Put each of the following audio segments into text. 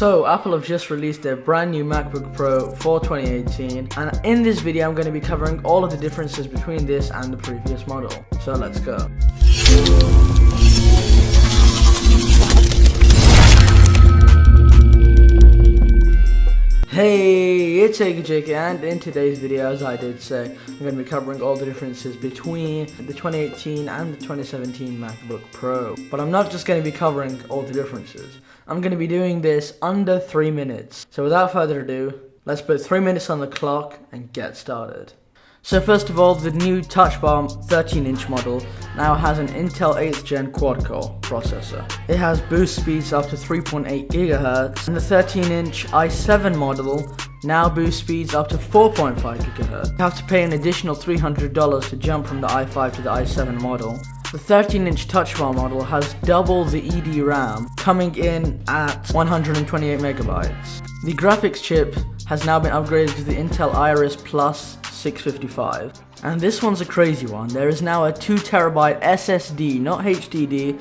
So Apple have just released their brand new MacBook Pro for 2018, and in this video I'm going to be covering all of the differences between this and the previous model. So let's go. Hey, it's AKAJK, and in today's video, as I did say, I'm going to be covering all the differences between the 2018 and the 2017 MacBook Pro. But I'm not just going to be covering all the differences. I'm going to be doing this under 3 minutes. So without further ado, let's put 3 minutes on the clock and get started. So first of all, the new Touch Bar 13-inch model now has an Intel 8th Gen quad-core processor. It has boost speeds up to 3.8 GHz, and the 13-inch i7 model now boosts speeds up to 4.5 GHz. You have to pay an additional $300 to jump from the i5 to the i7 model. The 13-inch Touch Bar model has double the ED-RAM, coming in at 128 megabytes. The graphics chip has now been upgraded to the Intel Iris Plus 655, and this one's a crazy one. There is now a 2TB SSD, not HDD,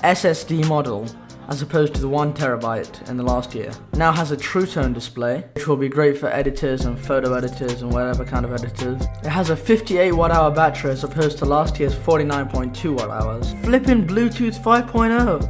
SSD model, as opposed to the 1TB in the last year. Now has a True Tone display, which will be great for editors and photo editors and whatever kind of editors. It has a 58 Wh battery as opposed to last year's 49.2 Wh. Flipping Bluetooth 5.0.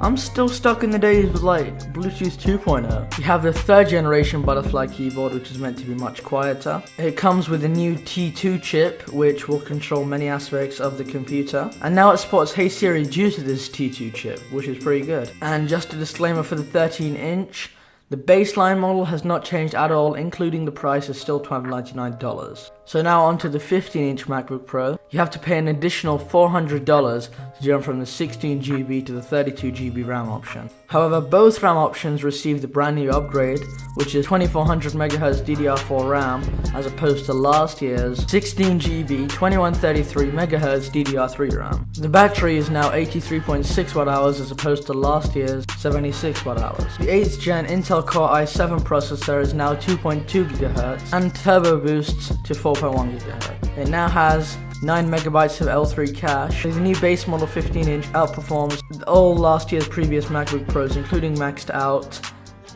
I'm still stuck in the days with like Bluetooth 2.0. You have the 3rd generation butterfly keyboard, which is meant to be much quieter. It comes with a new T2 chip, which will control many aspects of the computer. And now it supports Hey Siri due to this T2 chip, which is pretty good. And just a disclaimer for the 13-inch, the baseline model has not changed at all, including the price is still $1,299. So now onto the 15-inch MacBook Pro. You have to pay an additional $400 to jump from the 16GB to the 32GB RAM option. However, both RAM options receive the brand new upgrade, which is 2400 MHz DDR4 RAM, as opposed to last year's 16GB 2133 MHz DDR3 RAM. The battery is now 83.6 Wh as opposed to last year's 76 Wh. The 8th Gen Intel Core i7 processor is now 2.2 GHz and turbo boosts to 4.1 GHz. It now has 9 megabytes of L3 cache. The new base model 15-inch outperforms all last year's previous MacBook Pros, including maxed out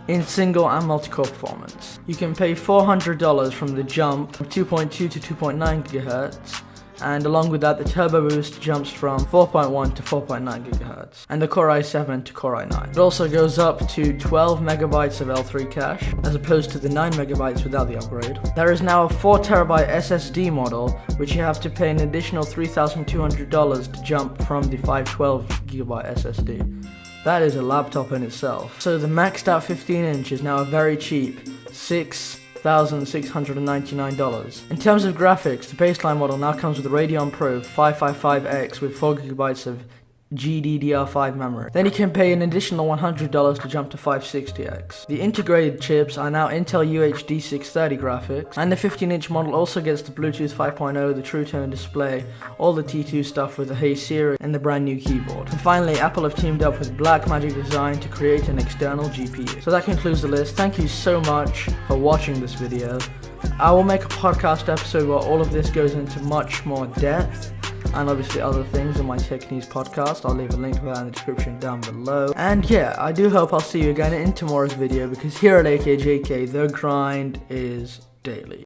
in single and multi-core performance. You can pay $400 from the jump from 2.2 to 2.9 GHz. And along with that, the turbo boost jumps from 4.1 to 4.9 GHz, and the Core i7 to Core i9. It also goes up to 12 megabytes of L3 cache, as opposed to the 9 megabytes without the upgrade. There is now a 4TB SSD model, which you have to pay an additional $3,200 to jump from the 512GB SSD. That is a laptop in itself. So the maxed out 15-inch is now a very cheap $6,699. In terms of graphics, the baseline model now comes with a Radeon Pro 555X with 4GB of GDDR5 memory. Then you can pay an additional $100 to jump to 560X. The integrated chips are now Intel UHD 630 graphics, and the 15-inch model also gets the Bluetooth 5.0, the True Tone display, all the T2 stuff with the Hey Siri, and the brand new keyboard. And finally, Apple have teamed up with Blackmagic Design to create an external GPU. So that concludes the list. Thank you so much for watching this video. I will make a podcast episode where all of this goes into much more depth, and obviously other things on my Tech News podcast. I'll leave a link for that in the description down below. And yeah, I do hope I'll see you again in tomorrow's video, because here at AKAJK, the grind is daily.